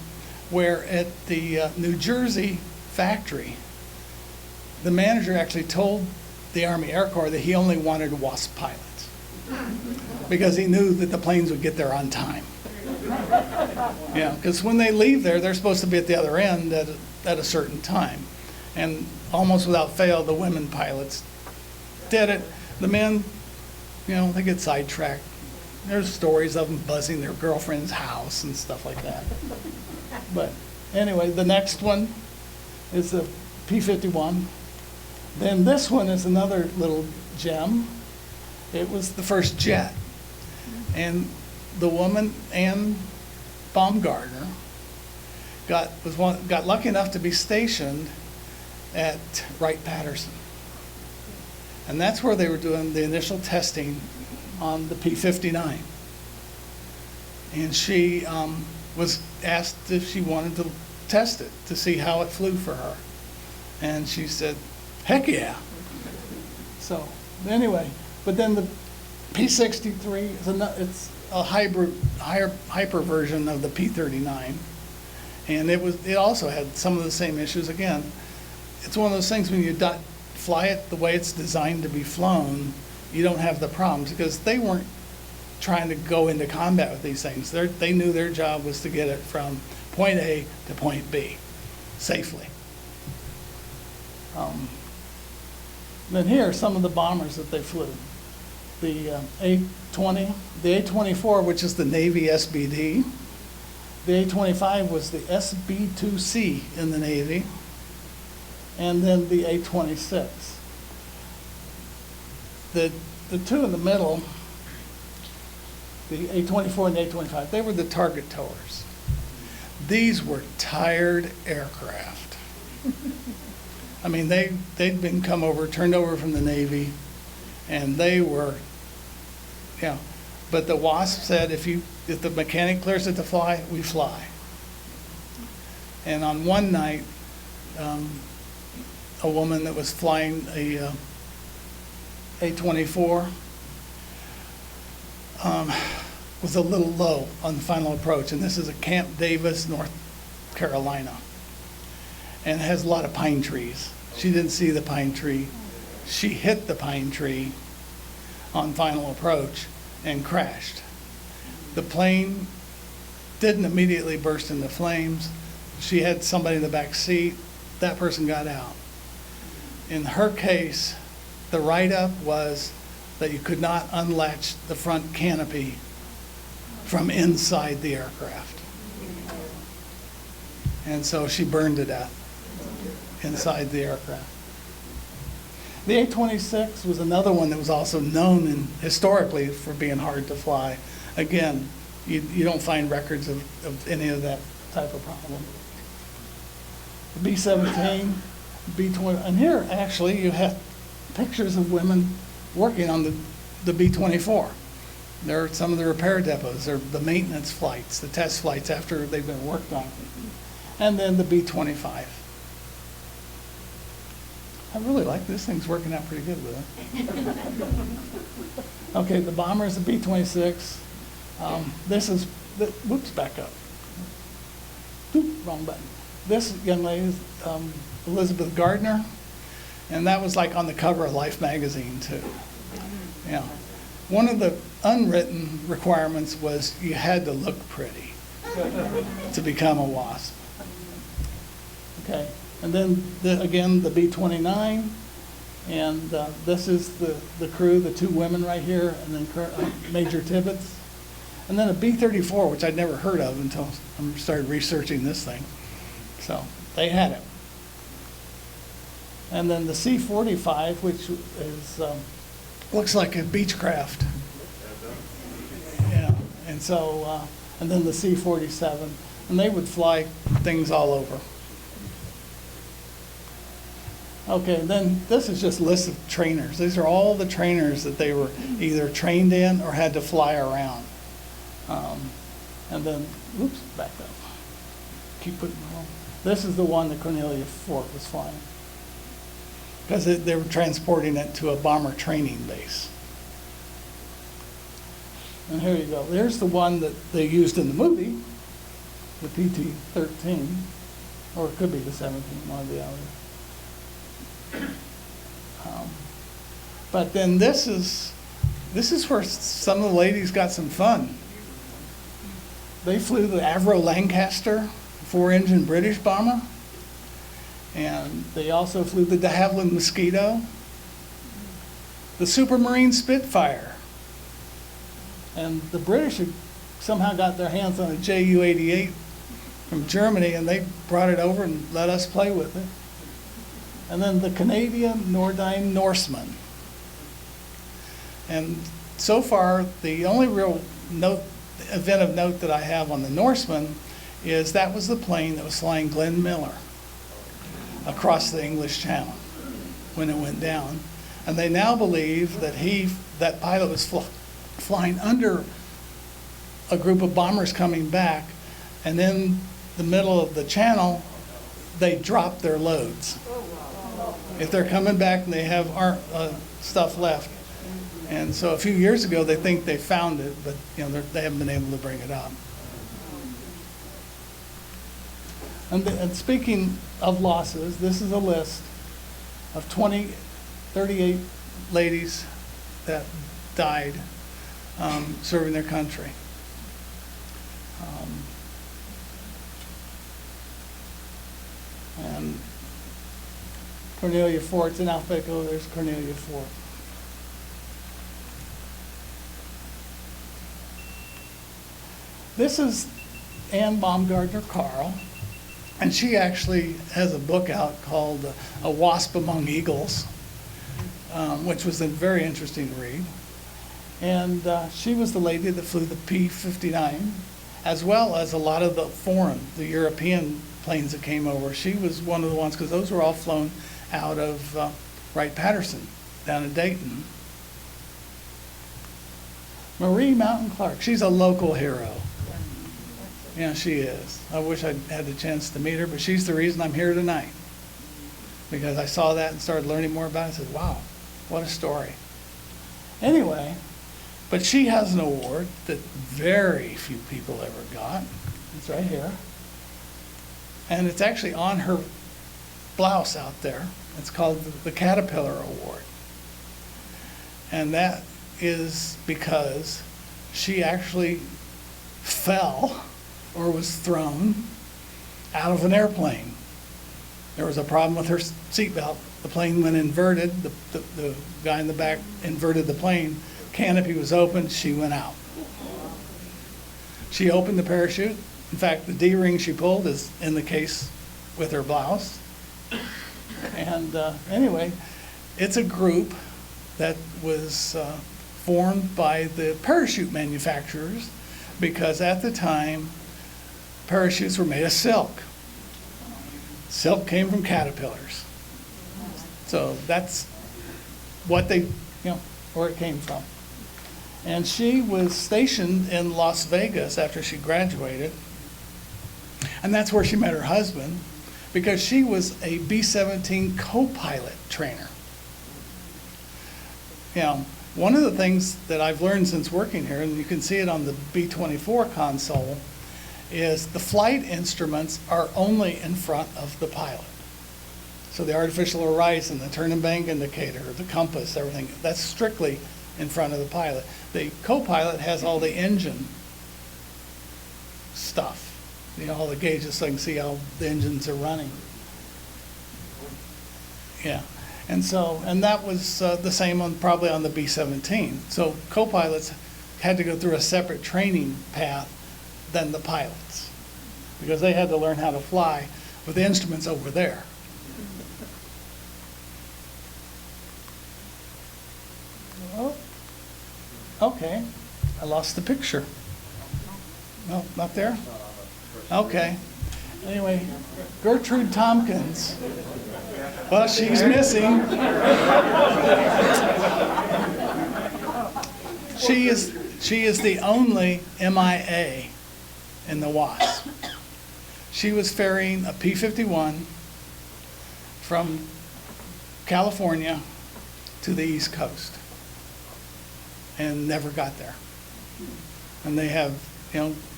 where at the New Jersey factory, the manager actually told the Army Air Corps that he only wanted Wasp pilots because he knew that the planes would get there on time. Yeah, because when they leave there, they're supposed to be at the other end at a certain time. And almost without fail, the women pilots did it. The men, they get sidetracked. There's stories of them buzzing their girlfriend's house and stuff like that. But anyway, the next one is the P-51. Then this one is another little gem. It was the first jet. And the woman, Anne Baumgartner, got lucky enough to be stationed at Wright-Patterson. And that's where they were doing the initial testing on the P-59. And she was asked if she wanted to test it to see how it flew for her. And she said, heck yeah. So anyway, but then the P-63, it's a hyper version of the P-39, and it also had some of the same issues. Again, it's one of those things when you fly it the way it's designed to be flown, you don't have the problems because they weren't trying to go into combat with these things. They knew their job was to get it from point A to point B safely. Then here are some of the bombers that they flew. The A-20, the A-24, which is the Navy SBD. The A-25 was the SB-2C in the Navy. And then the A-26. The two in the middle, the A-24 and the A-25, they were the target towers. These were tired aircraft. I mean, they'd been turned over from the Navy, and they were, but the Wasp said, if the mechanic clears it to fly, we fly. And on one night, a woman that was flying a A-24 was a little low on the final approach, and this is at Camp Davis, North Carolina, and it has a lot of pine trees. She didn't see the pine tree. She hit the pine tree on final approach and crashed. The plane didn't immediately burst into flames. She had somebody in the back seat. That person got out. In her case, the write-up was that you could not unlatch the front canopy from inside the aircraft. And so she burned to death inside the aircraft. The A-26 was another one that was also known historically for being hard to fly. Again, you don't find records of any of that type of problem. The B-17, B-20, and here actually you have pictures of women working on the B-24. They're some of the repair depots, they're the maintenance flights, the test flights after they've been worked on. And then the B-25. I really like this thing's working out pretty good with it. Okay, the bomber is the B-26. Whoops, back up. Oop, wrong button. This young lady is Elizabeth Gardner, and that was like on the cover of Life magazine too. Yeah. One of the unwritten requirements was you had to look pretty to become a WASP. Okay, and then again the B-29, and this is the crew, the two women right here, and then Major Tibbetts, and then a B-34, which I'd never heard of until I started researching this thing. So they had it. And then the C-45, which is looks like a Beechcraft. Yeah, and so and then the C-47, and they would fly things all over. Okay, then this is just a list of trainers. These are all the trainers that they were either trained in or had to fly around. And then, oops, back up. Keep putting it on. This is the one that Cornelia Fort was flying, because they were transporting it to a bomber training base. And here you go. There's the one that they used in the movie, the PT-13, or it could be the 17, one or the other. But then this is where some of the ladies got some fun. They flew the Avro Lancaster 4-engine British bomber, and they also flew the de Havilland Mosquito, the Supermarine Spitfire, and the British had somehow got their hands on a Ju-88 from Germany, and they brought it over and let us play with it. And then the Canadian Nordine Norseman. And so far, the only real event of note that I have on the Norseman is that was the plane that was flying Glenn Miller across the English Channel when it went down. And they now believe that that pilot was flying under a group of bombers coming back, and in the middle of the channel, they drop their loads. If they're coming back and they have stuff left. And so a few years ago, they think they found it, but they haven't been able to bring it up. And speaking of losses, this is a list of 38 ladies that died serving their country. And Cornelia Fort's in alphabetical. There's Cornelia Fort. This is Ann Baumgartner Carl, and she actually has a book out called A Wasp Among Eagles, which was a very interesting read. And she was the lady that flew the P-59, as well as a lot of the European planes that came over. She was one of the ones, because those were all flown out of Wright-Patterson down in Dayton. Marie Mountain Clark, she's a local hero. Yeah, she is. I wish I'd had the chance to meet her, but she's the reason I'm here tonight. Because I saw that and started learning more about it and said, wow, what a story. Anyway, but she has an award that very few people ever got. It's right here. And it's actually on her blouse out there. It's called the Caterpillar Award. And that is because she actually fell or was thrown out of an airplane. There was a problem with her seatbelt. The plane went inverted. The guy in the back inverted the plane. Canopy was open. She went out. She opened the parachute. In fact, the D-ring she pulled is in the case with her blouse. And anyway, it's a group that was formed by the parachute manufacturers, because at the time, parachutes were made of silk. Silk came from caterpillars. So that's what where it came from. And she was stationed in Las Vegas after she graduated. And that's where she met her husband, because she was a B-17 co-pilot trainer. One of the things that I've learned since working here, and you can see it on the B-24 console, is the flight instruments are only in front of the pilot. So the artificial horizon, the turn and bank indicator, the compass, everything, that's strictly in front of the pilot. The co-pilot has all the engine stuff, all the gauges, so I can see how the engines are running. Yeah. And that was the same probably on the B-17. So co-pilots had to go through a separate training path than the pilots, because they had to learn how to fly with the instruments over there. Oh, okay, I lost the picture. No, not there? Okay. Anyway, Gertrude Tompkins. Well, she's missing. She is the only MIA in the Wasp. She was ferrying a P-51 from California to the East Coast and never got there. And they have,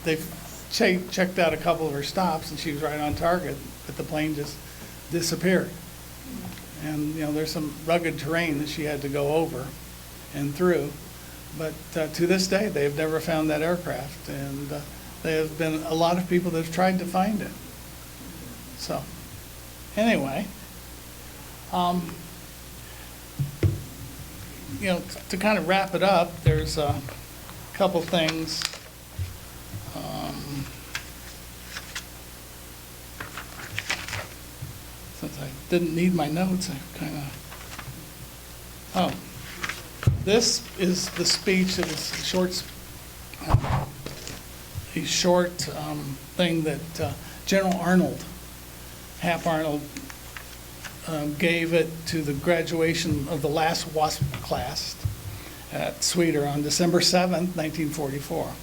they've checked out a couple of her stops, and she was right on target, but the plane just disappeared. And there's some rugged terrain that she had to go over and through, but to this day they have never found that aircraft, and there have been a lot of people that have tried to find it. So anyway, to kind of wrap it up, there's a couple things. Since I didn't need my notes, I kind of... this is the speech. It was a short thing that General Arnold, Hap Arnold, gave it to the graduation of the last Wasp class at Sweeter on December 7th, 1944.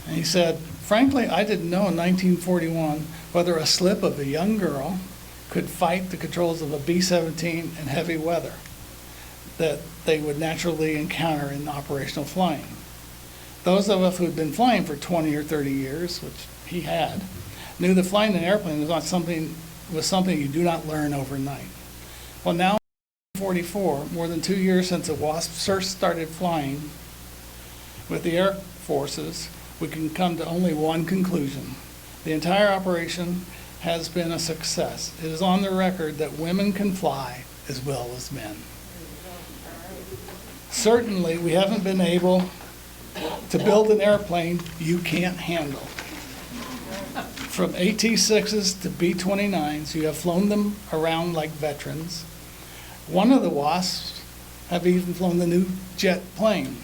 And he said, "Frankly, I didn't know in 1941 whether a slip of a young girl could fight the controls of a B-17 in heavy weather. that they would naturally encounter in operational flying. Those of us who'd been flying for 20 or 30 years, which he had, knew that flying an airplane was something you do not learn overnight. Well, now, in 1944, more than 2 years since the Wasp first started flying with the Air Forces, we can come to only one conclusion. The entire operation has been a success. It is on the record that women can fly as well as men. Certainly, we haven't been able to build an airplane you can't handle. From AT-6s to B-29s, you have flown them around like veterans. One of the Wasps have even flown the new jet plane.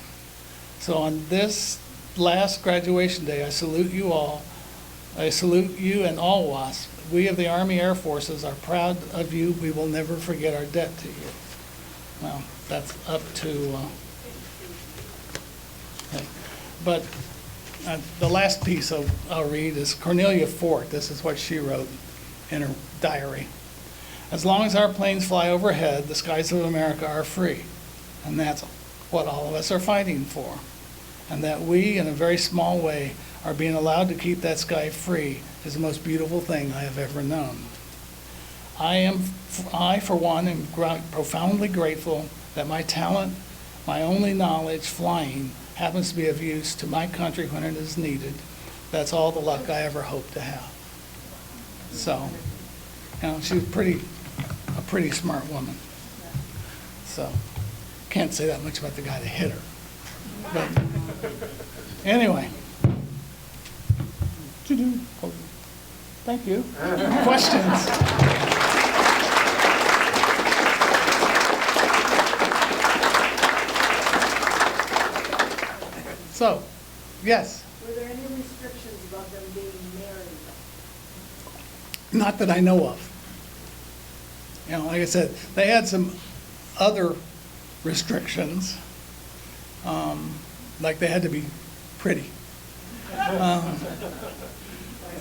So on this last graduation day, I salute you all. I salute you and all WASP. We of the Army Air Forces are proud of you. We will never forget our debt to you. Well, that's up to... okay. But the last piece I'll read is Cornelia Fort. This is what she wrote in her diary. As long as our planes fly overhead, the skies of America are free. And that's what all of us are fighting for. And that we, in a very small way, are being allowed to keep that sky free is the most beautiful thing I have ever known. I, for one, am profoundly grateful that my talent, my only knowledge, flying, happens to be of use to my country when it is needed. That's all the luck I ever hope to have. So, she was a pretty smart woman. So, can't say that much about the guy that hit her. But anyway. Thank you. Questions? So, yes. Were there any restrictions about them being married? Not that I know of. Like I said, they had some other restrictions, like they had to be pretty.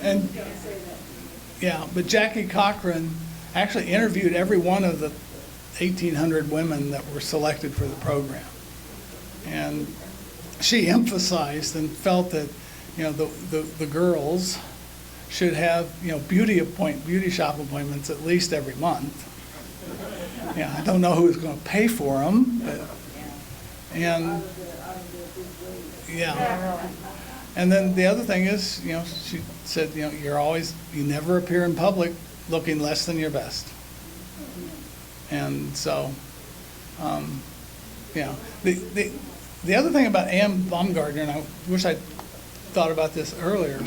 And yeah, but Jackie Cochran actually interviewed every one of the 1,800 women that were selected for the program. And she emphasized and felt that, the girls should have, beauty shop appointments at least every month. Yeah, I don't know who's going to pay for them, but, and yeah. And then the other thing is, she said, you never appear in public looking less than your best. And so, the other thing about Ann Baumgartner, and I wish I'd thought about this earlier,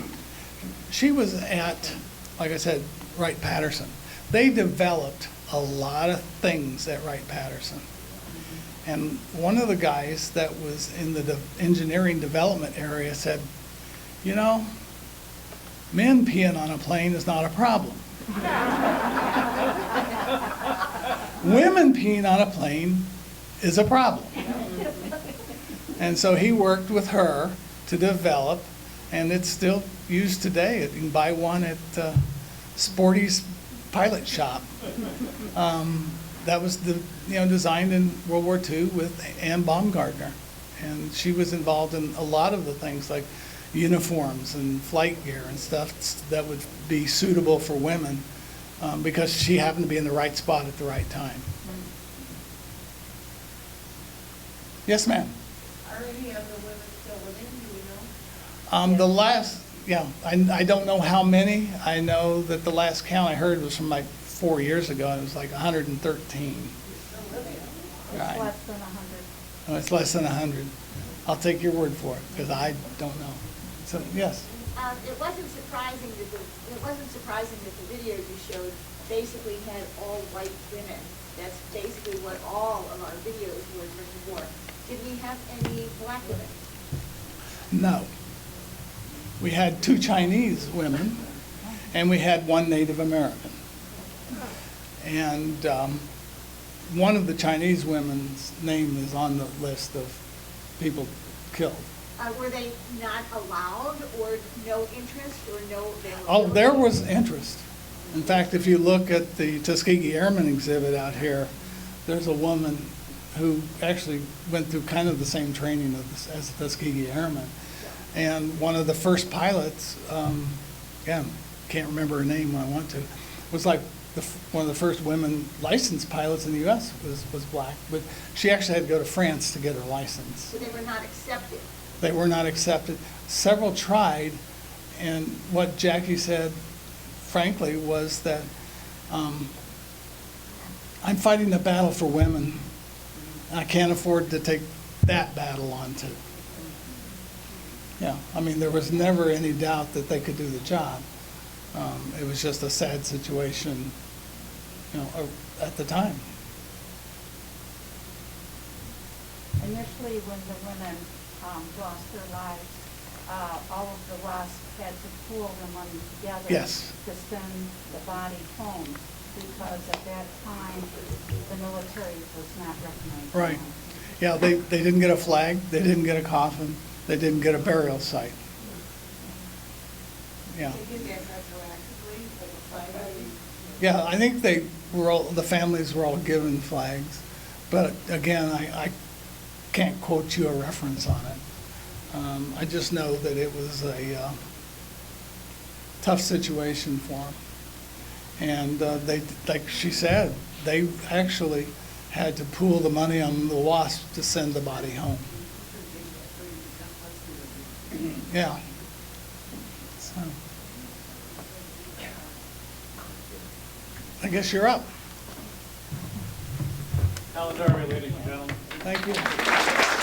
she was at, like I said, Wright-Patterson. They developed a lot of things at Wright-Patterson. And one of the guys that was in the engineering development area said, men peeing on a plane is not a problem. Women peeing on a plane is a problem. And so he worked with her to develop, and it's still used today. You can buy one at Sporty's Pilot Shop. That was designed in World War II with Ann Baumgartner. And she was involved in a lot of the things like uniforms and flight gear and stuff that would be suitable for women because she happened to be in the right spot at the right time. Yes, ma'am. Are any of the women still living, do you know? The last, I don't know how many. I know that the last count I heard was from like 4 years ago, and it was like 113. Right. Less than 100. Oh, it's less than 100. I'll take your word for it, because I don't know. So, yes? It wasn't surprising that the video you showed basically had all white women. That's basically what all of our videos were before. Did we have any black women? No. We had 2 Chinese women, and we had 1 Native American. And one of the Chinese women's name is on the list of people killed. Were they not allowed, or no interest, or no availability? Oh, there was interest. In fact, if you look at the Tuskegee Airmen exhibit out here, there's a woman who actually went through kind of the same training as the Tuskegee Airmen. And one of the first pilots, again, can't remember her name when I want to, was like one of the first women licensed pilots in the U.S. was black. But she actually had to go to France to get her license. So they were not accepted. They were not accepted. Several tried, and what Jackie said, frankly, was that I'm fighting the battle for women. I can't afford to take that battle on too. Yeah, I mean, there was never any doubt that they could do the job. It was just a sad situation, at the time. Initially, when the women lost their lives, all of the WASP had to pool their money together Yes. to send the body home, because at that time, the military was not recognized. Right. Yeah, they didn't get a flag, they didn't get a coffin, they didn't get a burial site. Yeah. They did that retroactively, but finally, Yeah, I think the families were all given flags, but again, I can't quote you a reference on it. I just know that it was a tough situation for them. And they, like she said, they actually had to pool the money on the Wasp to send the body home. Yeah. So, I guess you're up. Alen Darbe, ladies and gentlemen. Thank you.